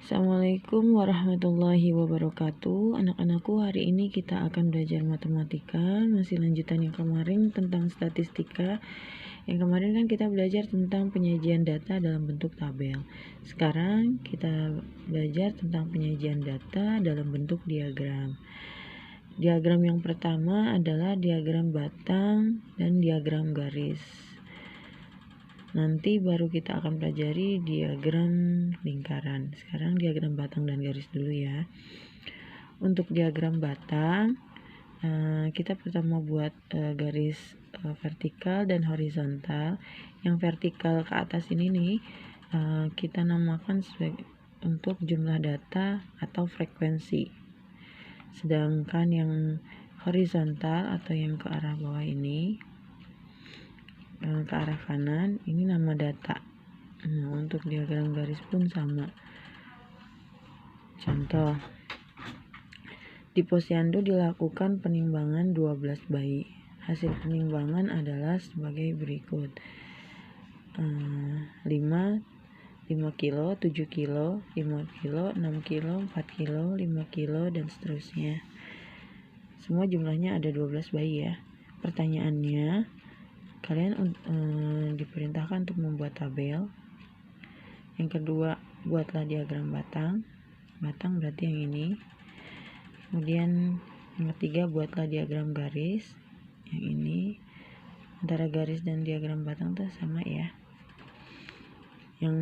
Assalamualaikum warahmatullahi wabarakatuh. Anak-anakku, hari ini kita akan belajar matematika. Masih lanjutan yang kemarin tentang statistika. Yang kemarin kan kita belajar tentang penyajian data dalam bentuk tabel. Sekarang kita belajar tentang penyajian data dalam bentuk diagram. Diagram yang pertama adalah diagram batang dan diagram garis. Nanti baru kita akan pelajari diagram lingkaran. Sekarang diagram batang dan garis dulu ya. Untuk diagram batang, kita pertama buat garis vertikal dan horizontal. Yang vertikal ke atas ini nih, kita namakan sebagai untuk jumlah data atau frekuensi. Sedangkan yang horizontal atau yang ke arah bawah ini, ke arah kanan, ini nama data. Untuk diagram garis pun sama. Contoh, di Posyandu dilakukan penimbangan 12 bayi. Hasil penimbangan adalah sebagai berikut: 5 kilo, 7 kilo, 5 kilo, 6 kilo, 4 kilo, 5 kilo, dan seterusnya. Semua jumlahnya ada 12 bayi ya. Pertanyaannya, kalian diperintahkan untuk membuat tabel. Yang kedua, buatlah diagram batang. Batang berarti yang ini. Kemudian yang ketiga, buatlah diagram garis. Yang ini. Antara garis dan diagram batang itu sama ya. Yang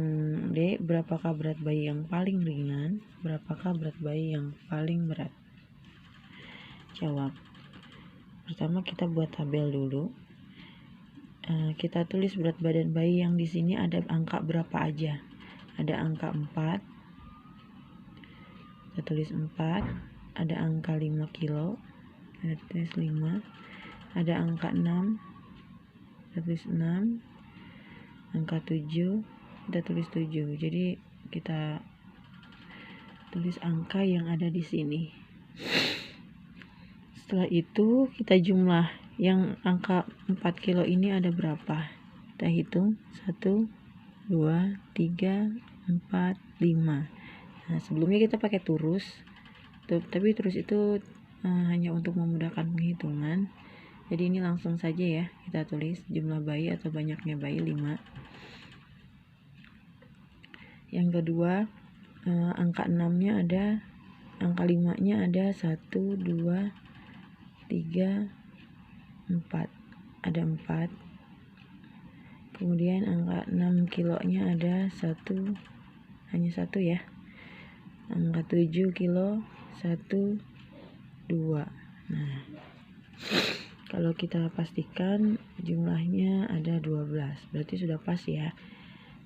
D, berapakah berat bayi yang paling ringan? Berapakah berat bayi yang paling berat? Jawab. Pertama kita buat tabel dulu. Kita tulis berat badan bayi yang di sini ada angka berapa aja. Ada angka 4. Kita tulis 4. Ada angka 5 kilo. Kita tulis 5. Ada angka 6. Kita tulis 6. Angka 7. Kita tulis 7. Jadi kita tulis angka yang ada di sini. Setelah itu kita jumlah. Yang angka 4 kilo ini ada berapa? Kita hitung 1, 2, 3, 4, 5. Nah, sebelumnya kita pakai turus. Tapi turus itu hanya untuk memudahkan penghitungan. Jadi ini langsung saja ya. Kita tulis jumlah bayi atau banyaknya bayi 5. Yang kedua, angka 6-nya ada, angka 5-nya ada 1, 2, 3, 4. Ada 4. Kemudian angka 6 kilonya ada 1, hanya 1 ya. Angka 7 kilo 1, 2. Nah, kalau kita pastikan jumlahnya ada 12, berarti sudah pas ya.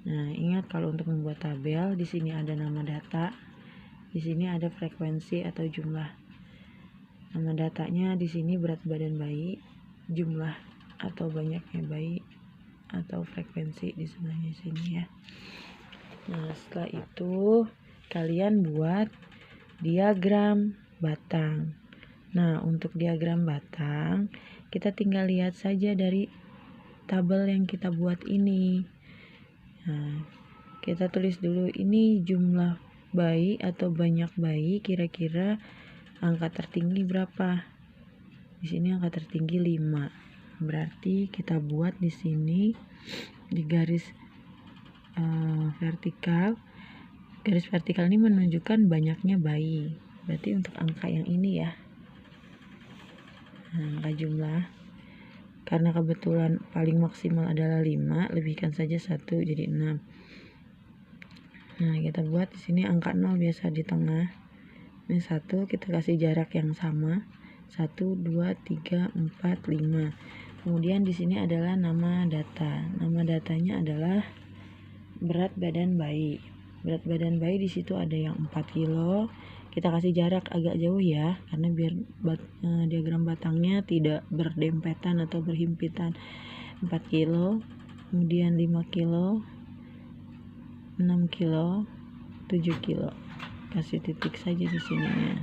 Nah, ingat kalau untuk membuat tabel, di sini ada nama data, di sini ada frekuensi atau jumlah. Nama datanya di sini berat badan bayi, jumlah atau banyaknya bayi, atau frekuensi di sebelahnya sini ya. Nah, setelah itu kalian buat diagram batang. Nah, untuk diagram batang, kita tinggal lihat saja dari tabel yang kita buat ini. Nah, kita tulis dulu ini jumlah bayi atau banyak bayi, kira-kira angka tertinggi berapa? Di sini angka tertinggi 5. Berarti kita buat di sini di garis vertikal. Garis vertikal ini menunjukkan banyaknya bayi. Berarti untuk angka yang ini ya. Nah, angka jumlah. Karena kebetulan paling maksimal adalah 5, lebihkan saja 1 jadi 6. Nah, kita buat di sini angka 0 biasa di tengah. Ini 1, kita kasih jarak yang sama. 1, 2, 3, 4, 5. Kemudian di sini adalah nama data. Nama datanya adalah berat badan bayi. Berat badan bayi di situ ada yang 4 kilo. Kita kasih jarak agak jauh ya, karena biar diagram batangnya tidak berdempetan atau berhimpitan. 4 kilo, kemudian 5 kilo, 6 kilo, 7 kilo. Kasih titik saja di sininya.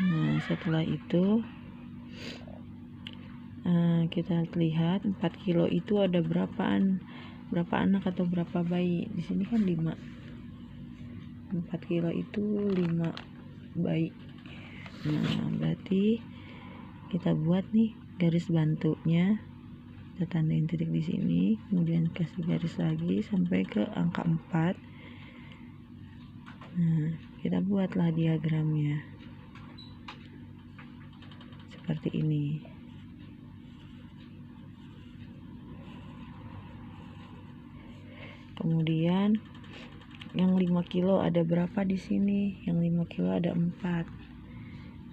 Nah, setelah itu kita lihat 4 kilo itu ada berapaan? berapa anak atau berapa bayi. Di sini kan 5. 4 kilo itu 5 bayi. Nah, berarti kita buat nih garis bantunya. Kita tandain titik di sini, kemudian kasih garis lagi sampai ke angka 4. Nah, kita buatlah diagramnya seperti ini. Kemudian yang 5 kilo ada berapa di sini? Yang 5 kilo ada 4.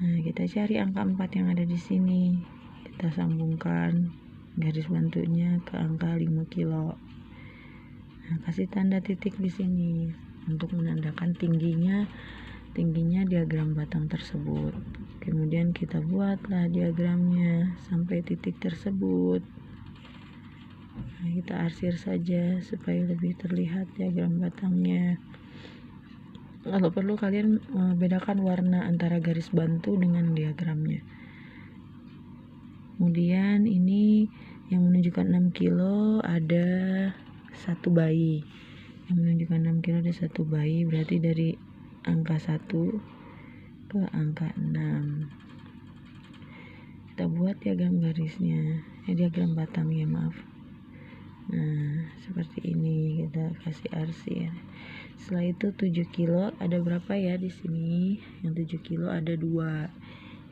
Nah, kita cari angka 4 yang ada di sini. Kita sambungkan garis bantunya ke angka 5 kilo. Nah, kasih tanda titik di sini untuk menandakan tingginya diagram batang tersebut. Kemudian kita buatlah diagramnya sampai titik tersebut. Nah, kita arsir saja supaya lebih terlihat diagram batangnya. Kalau perlu kalian bedakan warna antara garis bantu dengan diagramnya. Kemudian ini yang menunjukkan 6 kilo ada 1 bayi. Yang menunjukkan 6 kilo ada 1 bayi, berarti dari angka 1 ke angka 6. Kita buat diagram garisnya, diagram batangnya, maaf. Nah, seperti ini kita kasih arsir. Setelah itu 7 kilo ada berapa ya di sini? Yang 7 kilo ada 2.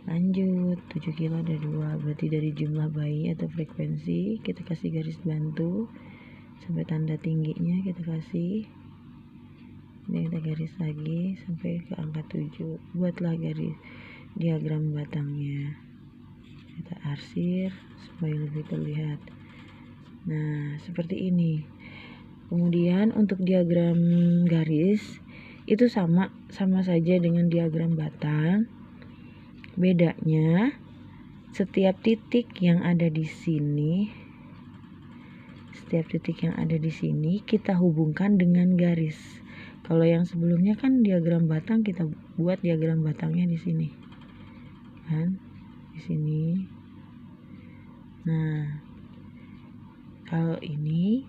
Lanjut, 7 kilo ada 2. Berarti dari jumlah bayi atau frekuensi kita kasih garis bantu sampai tanda tingginya kita kasih. Ini kita garis lagi sampai ke angka 7. Buatlah garis diagram batangnya. Kita arsir supaya lebih terlihat. Nah, seperti ini. Kemudian untuk diagram garis itu sama saja dengan diagram batang. Bedanya setiap titik yang ada di sini, kita hubungkan dengan garis. Kalau yang sebelumnya kan diagram batang, kita buat diagram batangnya di sini. Kan? Di sini. Nah, kalau ini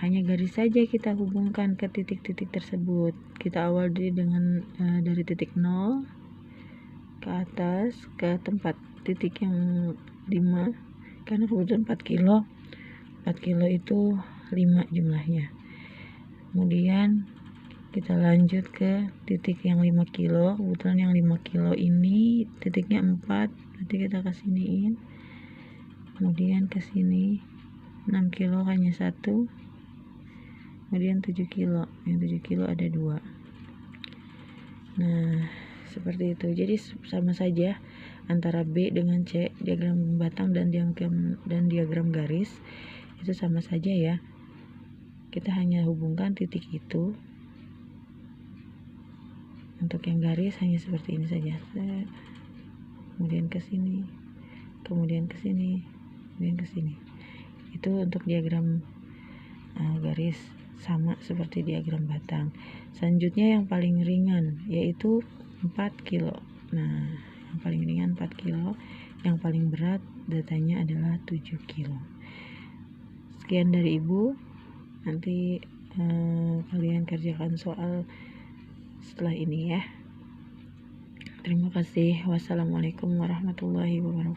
hanya garis saja kita hubungkan ke titik-titik tersebut. Kita awali dengan dari titik 0 ke atas ke tempat titik yang 5, karena kebetulan 4 kilo itu 5 jumlahnya. Kemudian kita lanjut ke titik yang 5 kilo. Kebetulan yang 5 kilo ini titiknya 4, berarti kita kesiniin. Kemudian ke sini 6 kilo hanya 1. Kemudian 7 kilo. Yang 7 kilo ada 2. Nah, seperti itu. Jadi sama saja antara B dengan C, diagram batang dan diagram garis itu sama saja ya. Kita hanya hubungkan titik itu. Untuk yang garis hanya seperti ini saja. Kemudian ke sini, kemudian ke sini, kemudian ke sini. Itu untuk diagram garis, sama seperti diagram batang. Selanjutnya yang paling ringan yaitu 4 kilo. Nah, yang paling ringan 4 kilo, yang paling berat datanya adalah 7 kilo. Sekian dari Ibu. Nanti kalian kerjakan soal setelah ini ya. Terima kasih. Wassalamualaikum warahmatullahi wabarakatuh.